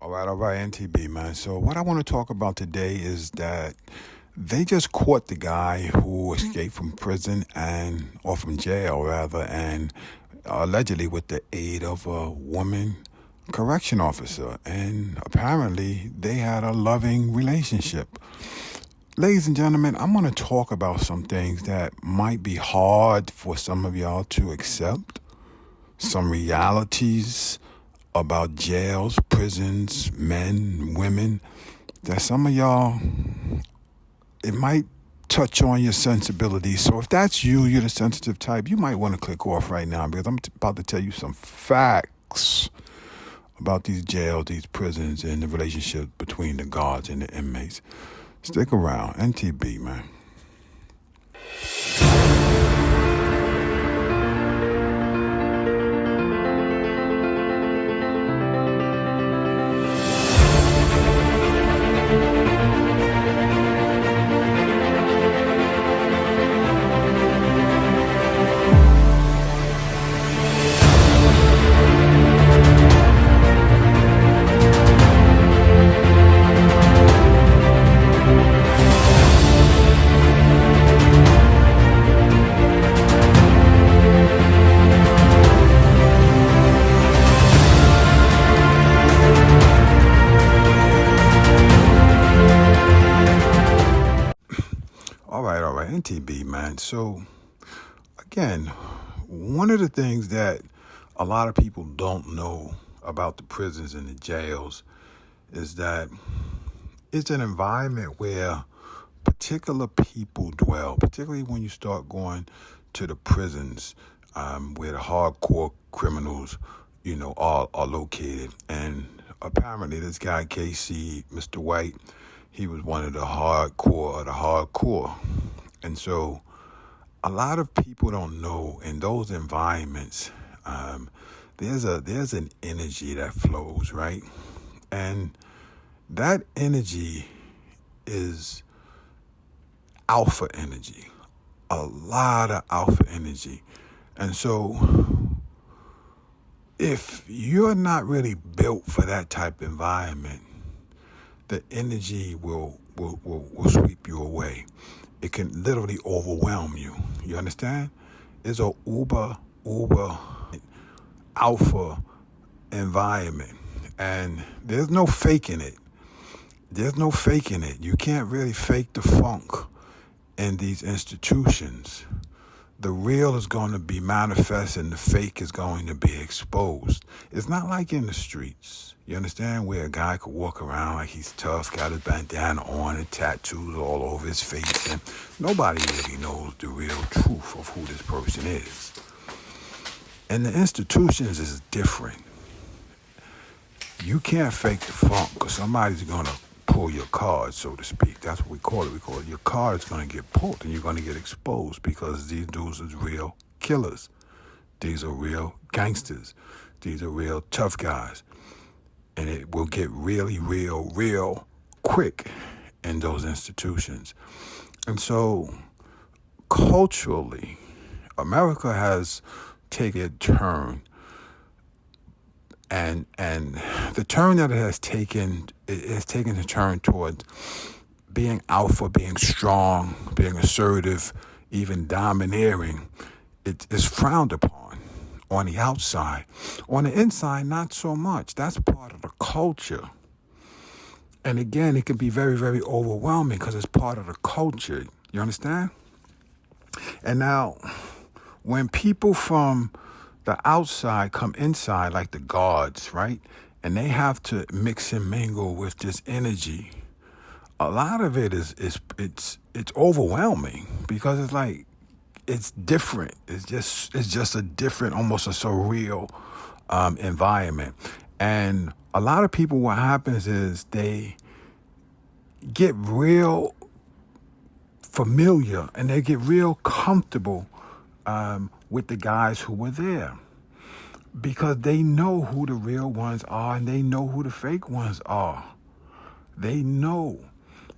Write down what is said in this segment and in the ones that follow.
All right, NTB, man. So, what I want to talk about today is that they just caught the guy who escaped from prison or from jail, rather, and allegedly with the aid of a woman correction officer. And apparently, they had a loving relationship. Ladies and gentlemen, I'm going to talk about some things that might be hard for some of y'all to accept, some realities about jails, prisons, men, women, that some of y'all, it might touch on your sensibilities. So if that's you, you're the sensitive type, you might want to click off right now because I'm about to tell you some facts about these jails, these prisons, and the relationship between the guards and the inmates. Stick around. NTB, man. All right, NTB, man. So, again, one of the things that a lot of people don't know about the prisons and the jails is that it's an environment where particular people dwell, particularly when you start going to the prisons where the hardcore criminals, are located. And apparently this guy, Casey, Mr. White, he was one of the hardcore. And so a lot of people don't know in those environments, there's an energy that flows, right? And that energy is alpha energy, a lot of alpha energy. And so if you're not really built for that type of environment, the energy will sweep you away. It can literally overwhelm you. You understand? It's a uber alpha environment, and there's no faking it. You can't really fake the funk in these institutions. The real is going to be manifest and the fake is going to be exposed. It's not like in the streets. You understand? Where a guy could walk around like he's tough, got his bandana on and tattoos all over his face, and nobody really knows the real truth of who this person is. And the institutions is different. You can't fake the funk because somebody's going to pull your card, so to speak. That's what we call it. We call it your card is going to get pulled and you're going to get exposed because these dudes are real killers. These are real gangsters. These are real tough guys. And it will get really real quick in those institutions. And so culturally, America has taken a turn. And the turn that it has taken a turn towards being alpha, being strong, being assertive, even domineering. It is frowned upon on the outside. On the inside, not so much. That's part of the culture. And again, it can be very overwhelming because it's part of the culture. You understand? And now, when people from the outside come inside, like the guards, right? And they have to mix and mingle with this energy. A lot of it it's overwhelming because it's like it's different. It's just a different, almost a surreal environment. And a lot of people, what happens is they get real familiar and they get real comfortable with the guys who were there because they know who the real ones are and they know who the fake ones are. They know.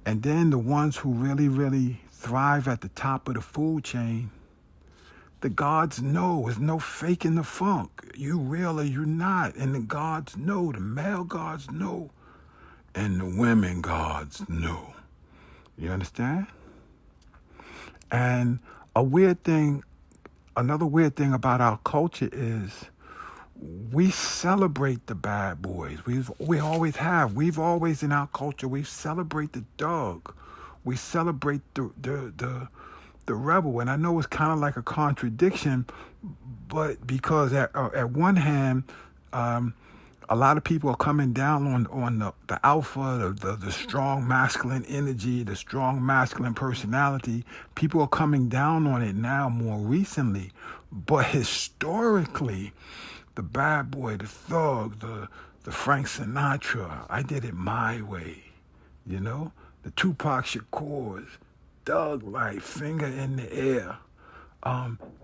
And then the ones who really thrive at the top of the food chain, the guards know. There's no faking the funk. You real or you not. And the guards know. The male guards know and the women guards knew. You understand? And another weird thing about our culture is we celebrate the bad boys. We always have. We've always in our culture we celebrate the dog. We celebrate the rebel. And I know it's kind of like a contradiction, but because at one hand, a lot of people are coming down on the alpha, the strong masculine energy, the strong masculine personality. People are coming down on it now more recently. But historically, the bad boy, the thug, the Frank Sinatra, I did it my way, the Tupac Shakurs, Thug Life, Finger in the Air,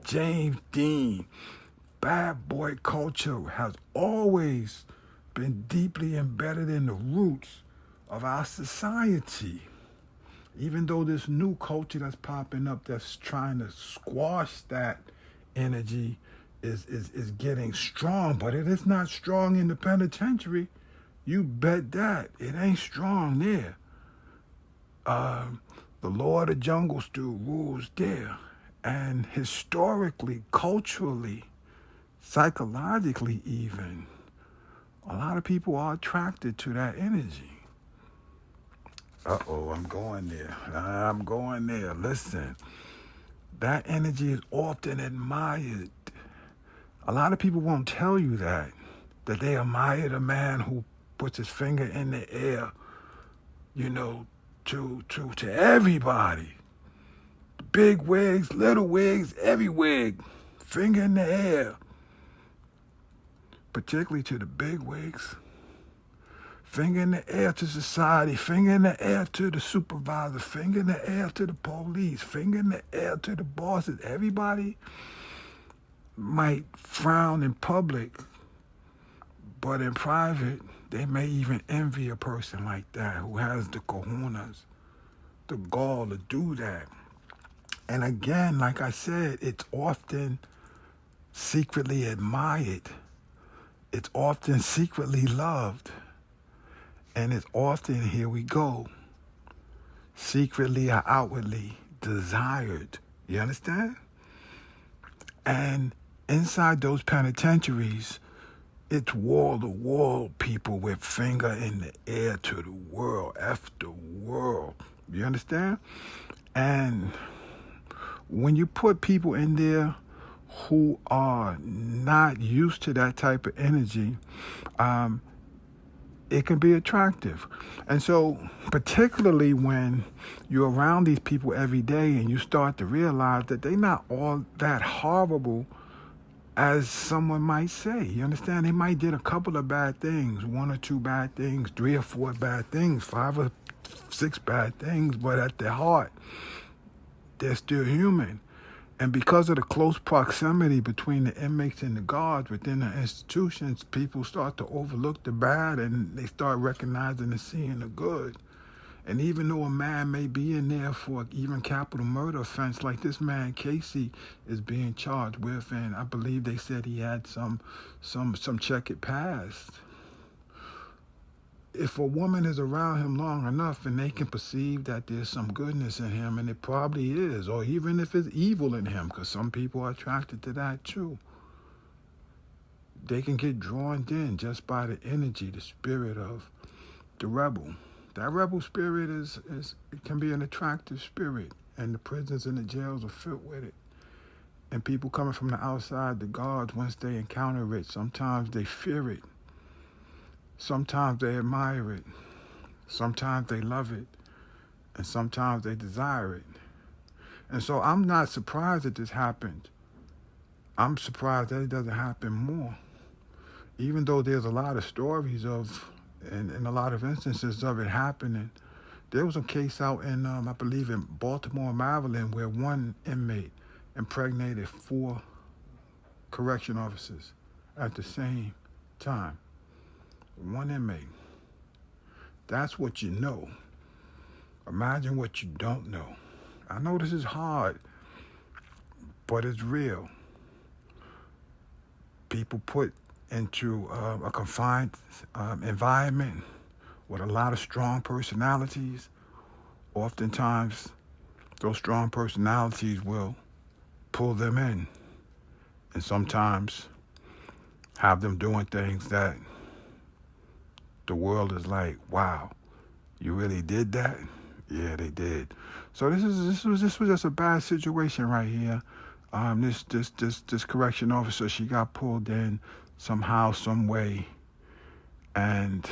James Dean. Bad boy culture has always been deeply embedded in the roots of our society. Even though this new culture that's popping up that's trying to squash that energy is getting strong, but it is not strong in the penitentiary. You bet that. It ain't strong there. The Lord of Jungle still rules there. And historically, culturally, psychologically even, a lot of people are attracted to that energy. I'm going there. Listen, that energy is often admired. A lot of people won't tell you that they admire the man who puts his finger in the air, to everybody. Big wigs, little wigs, every wig, finger in the air. Particularly to the big wigs. Finger in the air to society, finger in the air to the supervisor, finger in the air to the police, finger in the air to the bosses. Everybody might frown in public, but in private, they may even envy a person like that who has the cojones, the gall to do that. And again, like I said, it's often secretly admired. It's often secretly loved. And it's often, here we go, secretly or outwardly desired. You understand? And inside those penitentiaries, it's wall-to-wall people with finger in the air to the world, F the world. You understand? And when you put people in there who are not used to that type of energy, it can be attractive. And so particularly when you're around these people every day and you start to realize that they're not all that horrible as someone might say. You understand? They might did a couple of bad things, 1 or 2 bad things, 3 or 4 bad things, 5 or 6 bad things, but at their heart, they're still human. And because of the close proximity between the inmates and the guards within the institutions, people start to overlook the bad and they start recognizing and seeing the good. And even though a man may be in there for even capital murder offense, like this man Casey is being charged with, and I believe they said he had some checkered past. If a woman is around him long enough and they can perceive that there's some goodness in him, and it probably is, or even if it's evil in him, because some people are attracted to that too, they can get drawn in just by the energy, the spirit of the rebel. That rebel spirit it can be an attractive spirit, and the prisons and the jails are filled with it. And people coming from the outside, the guards, once they encounter it, sometimes they fear it. Sometimes they admire it. Sometimes they love it. And sometimes they desire it. And so I'm not surprised that this happened. I'm surprised that it doesn't happen more. Even though there's a lot of stories of, and a lot of instances of it happening. There was a case out in, I believe in Baltimore, Maryland, where one inmate impregnated 4 correction officers at the same time. One inmate. That's what you know. Imagine what you don't know. I know this is hard, but it's real. People put into a confined environment with a lot of strong personalities, oftentimes those strong personalities will pull them in, and sometimes have them doing things that the world is like, wow, you really did that? Yeah, they did. So this was just a bad situation right here. This correction officer, she got pulled in somehow, some way, and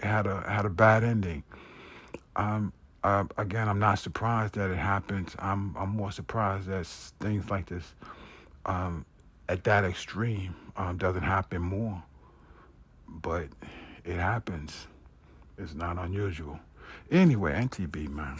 had a bad ending. Um, Again, I'm not surprised that it happens. I'm more surprised that things like this, um, at that extreme, doesn't happen more. But it happens. It's not unusual. Anyway, NTB, man.